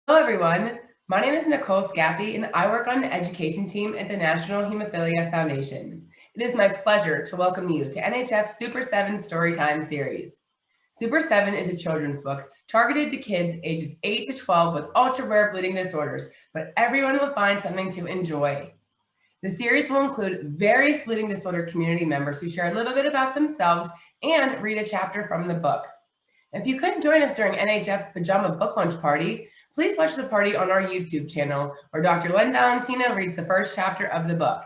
Hello, everyone. My name is Nicole Scappy, and I work on the education team at the National Hemophilia Foundation. It is my pleasure to welcome you to NHF's Super 7 Storytime series. Super 7 is a children's book targeted to kids ages 8 to 12 with ultra rare bleeding disorders, but everyone will find something to enjoy. The series will include various bleeding disorder community members who share a little bit about themselves and read a chapter from the book. If you couldn't join us during NHF's Pajama Book Lunch Party, please watch the party on our YouTube channel where Dr. Len Valentino reads the first chapter of the book.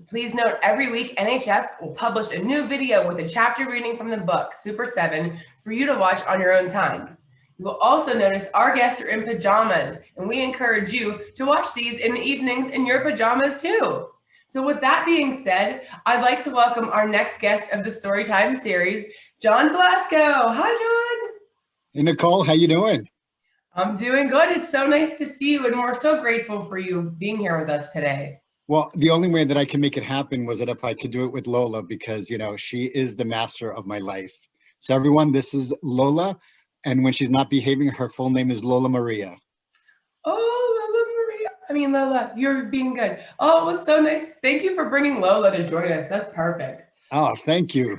Please note every week NHF will publish a new video with a chapter reading from the book, Super 7, for you to watch on your own time. You will also notice our guests are in pajamas, and we encourage you to watch these in the evenings in your pajamas too. So with that being said, I'd like to welcome our next guest of the Storytime series, John Blasco. Hi, John. Hey, Nicole, how you doing? I'm doing good. It's so nice to see you, and we're so grateful for you being here with us today. Well, the only way that I can make it happen was that if I could do it with Lola, because, she is the master of my life. So everyone, this is Lola. And when she's not behaving, her full name is Lola Maria. Oh, Lola Maria. Lola, you're being good. Oh, it was so nice. Thank you for bringing Lola to join us. That's perfect. Oh, thank you.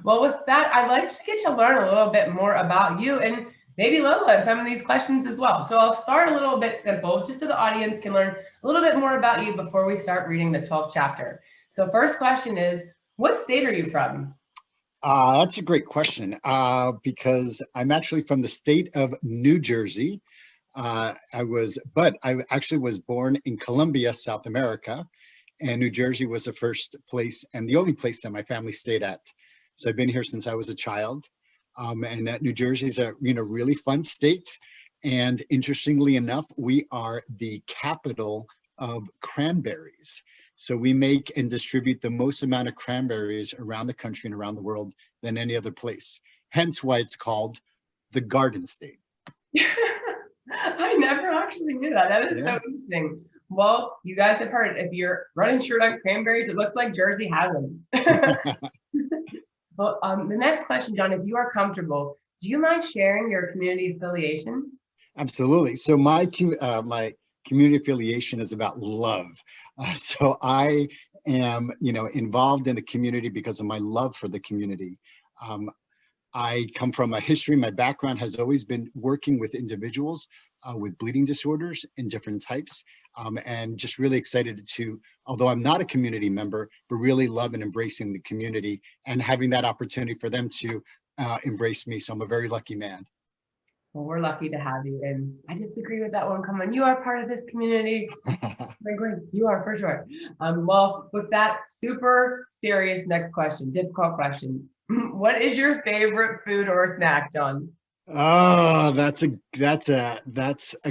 Well, with that, I'd like to get to learn a little bit more about you and maybe Lola and some of these questions as well. So I'll start a little bit simple, just so the audience can learn a little bit more about you before we start reading the 12th chapter. So first question is, what state are you from? That's a great question because I'm actually from the state of New Jersey. I actually was born in Colombia, South America, and New Jersey was the first place and the only place that my family stayed at. So I've been here since I was a child. And New Jersey is a really fun state. And interestingly enough, we are the capital of cranberries. So we make and distribute the most amount of cranberries around the country and around the world than any other place. Hence why it's called the Garden State. I never actually knew that. That is so interesting. Well, you guys have heard, if you're running short on cranberries, it looks like Jersey has them. Well, the next question, John, if you are comfortable, do you mind sharing your community affiliation? Absolutely. So my community affiliation is about love. So I am, involved in the community because of my love for the community. I come from a history, my background has always been working with individuals with bleeding disorders in different types, and just really excited to, although I'm not a community member, but really love and embracing the community and having that opportunity for them to embrace me. So I'm a very lucky man. Well, we're lucky to have you. And I disagree with that one. Come on, you are part of this community. You are for sure. Well, with that super serious next question, difficult question. What is your favorite food or snack, John? Oh, that's a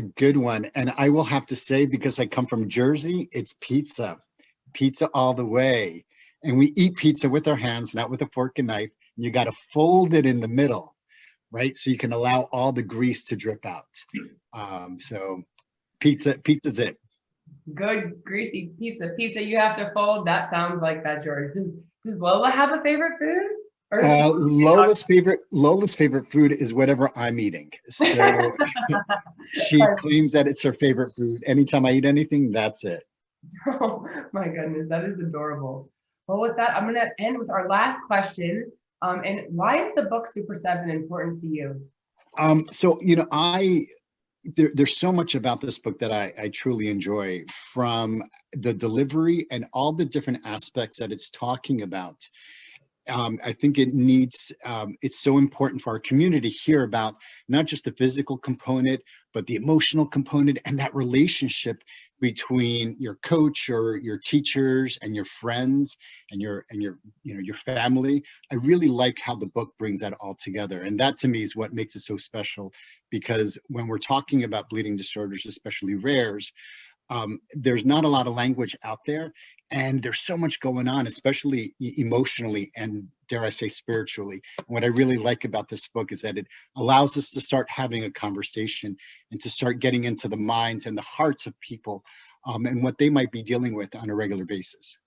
good one. And I will have to say, because I come from Jersey, it's pizza. Pizza all the way. And we eat pizza with our hands, not with a fork and knife. You got to fold it in the middle, right? So you can allow all the grease to drip out. So pizza's it. Good greasy pizza you have to fold. That sounds like that's yours. Does Lola have a favorite food? Lola's favorite food is whatever I'm eating. So she claims that it's her favorite food. Anytime I eat anything, that's it. Oh my goodness, that is adorable. Well, with that, I'm going to end with our last question. And why is the book Super 7 important to you? So, there's so much about this book that I truly enjoy, from the delivery and all the different aspects that it's talking about. I think it's so important for our community to hear about not just the physical component, but the emotional component and that relationship between your coach or your teachers and your friends and your family. I really like how the book brings that all together. And that to me is what makes it so special, because when we're talking about bleeding disorders, especially rares, there's not a lot of language out there, and there's so much going on, especially emotionally and, dare I say, spiritually. And what I really like about this book is that it allows us to start having a conversation and to start getting into the minds and the hearts of people, and what they might be dealing with on a regular basis.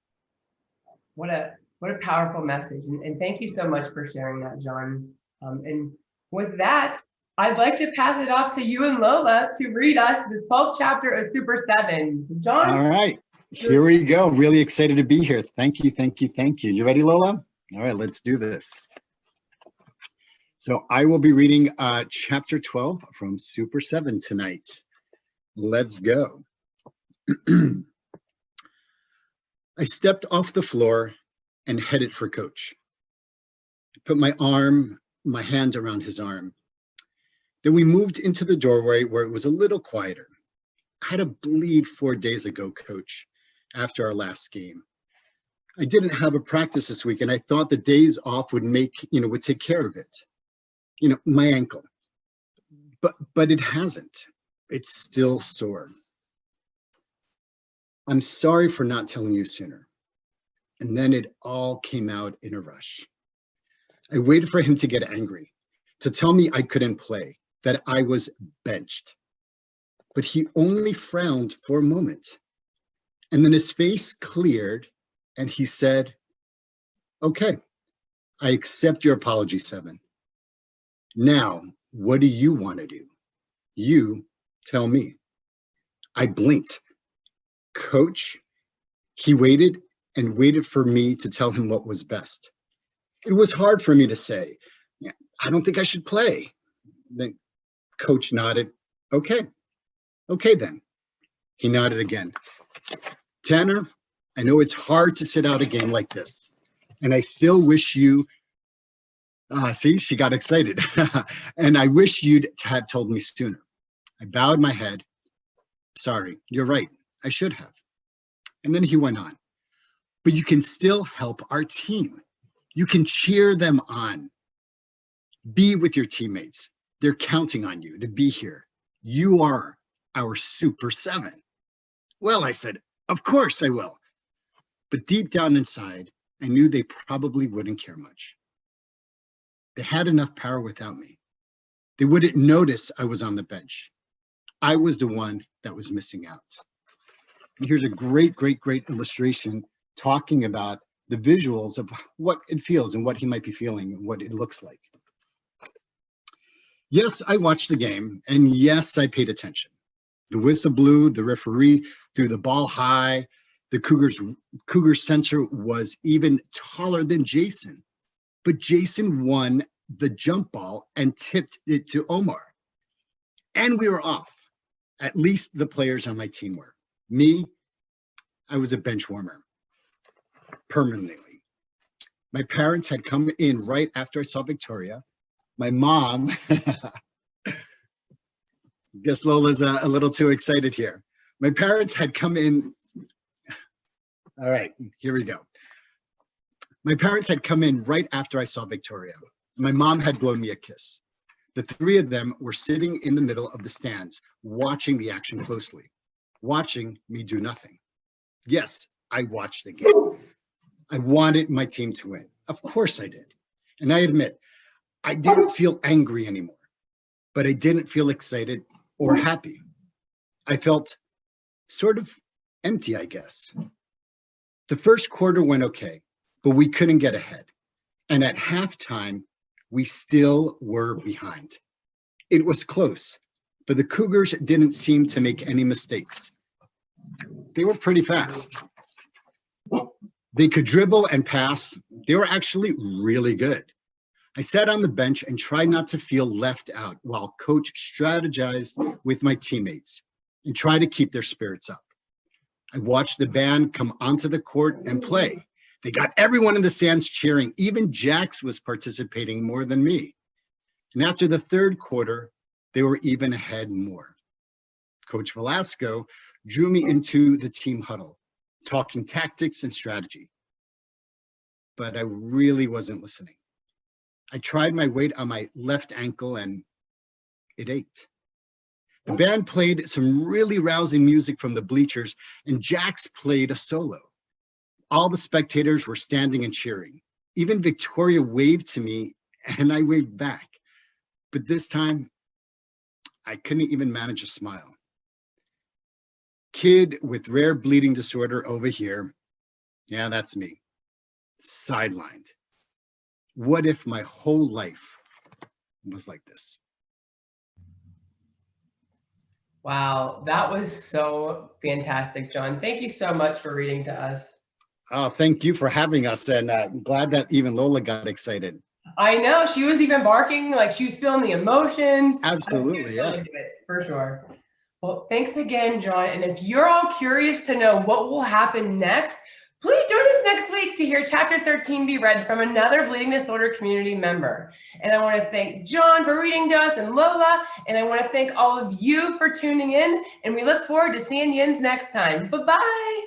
What a powerful message. And thank you so much for sharing that, John. And with that, I'd like to pass it off to you and Lola to read us the 12th chapter of Super 7. So John? All right, here we go. Really excited to be here. Thank you, thank you, thank you. You ready, Lola? All right, let's do this. So I will be reading chapter 12 from Super 7 tonight. Let's go. I stepped off the floor and headed for Coach. Put my hand around his arm. Then we moved into the doorway where it was a little quieter. I had a bleed 4 days ago, Coach, after our last game. I didn't have a practice this week, and I thought the days off would take care of it. My ankle. But it hasn't. It's still sore. I'm sorry for not telling you sooner. And then it all came out in a rush. I waited for him to get angry, to tell me I couldn't play, that I was benched. But he only frowned for a moment. And then his face cleared and he said, okay, I accept your apology, 7. Now, what do you want to do? You tell me. I blinked. Coach, he waited and waited for me to tell him what was best. It was hard for me to say, yeah, I don't think I should play. Then Coach nodded. Okay then. He nodded again. Tanner, I know it's hard to sit out a game like this, and I still wish you, see, she got excited. And I wish you'd have told me sooner. I bowed my head. Sorry, you're right. I should have. And then he went on. But you can still help our team. You can cheer them on. Be with your teammates. They're counting on you to be here. You are our Super 7. Well, I said, of course I will. But deep down inside, I knew they probably wouldn't care much. They had enough power without me. They wouldn't notice I was on the bench. I was the one that was missing out. And here's a great illustration talking about the visuals of what it feels and what he might be feeling and what it looks like. Yes, I watched the game, and yes, I paid attention. The whistle blew, the referee threw the ball high. The Cougars center was even taller than Jason, but Jason won the jump ball and tipped it to Omar. And we were off. At least the players on my team were. Me, I was a bench warmer, permanently. My parents had come in right after I saw Victoria. My mom, guess Lola's a little too excited here. My parents had come in. All right, here we go. My parents had come in right after I saw Victoria. My mom had blown me a kiss. The 3 of them were sitting in the middle of the stands, watching the action closely, watching me do nothing. Yes, I watched the game. I wanted my team to win. Of course I did. And I admit, I didn't feel angry anymore, but I didn't feel excited or happy. I felt sort of empty, I guess. The first quarter went okay, but we couldn't get ahead. And at halftime, we still were behind. It was close, but the Cougars didn't seem to make any mistakes. They were pretty fast. They could dribble and pass. They were actually really good. I sat on the bench and tried not to feel left out while Coach strategized with my teammates and tried to keep their spirits up. I watched the band come onto the court and play. They got everyone in the stands cheering. Even Jax was participating more than me. And after the third quarter, they were even ahead more. Coach Velasco drew me into the team huddle, talking tactics and strategy. But I really wasn't listening. I tried my weight on my left ankle and it ached. The band played some really rousing music from the bleachers, and Jax played a solo. All the spectators were standing and cheering. Even Victoria waved to me, and I waved back. But this time, I couldn't even manage a smile. Kid with rare bleeding disorder over here. Yeah, that's me. Sidelined. What if my whole life was like this? Wow, that was so fantastic, John. Thank you so much for reading to us. Oh, thank you for having us, and glad that even Lola got excited. I know she was even barking, like she was feeling the emotions. I know she was Absolutely, really yeah. into it for sure. Well, thanks again, John. And if you're all curious to know what will happen next, please join us next week to hear Chapter 13 be read from another bleeding disorder community member. And I want to thank John for reading to us and Lola. And I want to thank all of you for tuning in. And we look forward to seeing you next time. Bye-bye.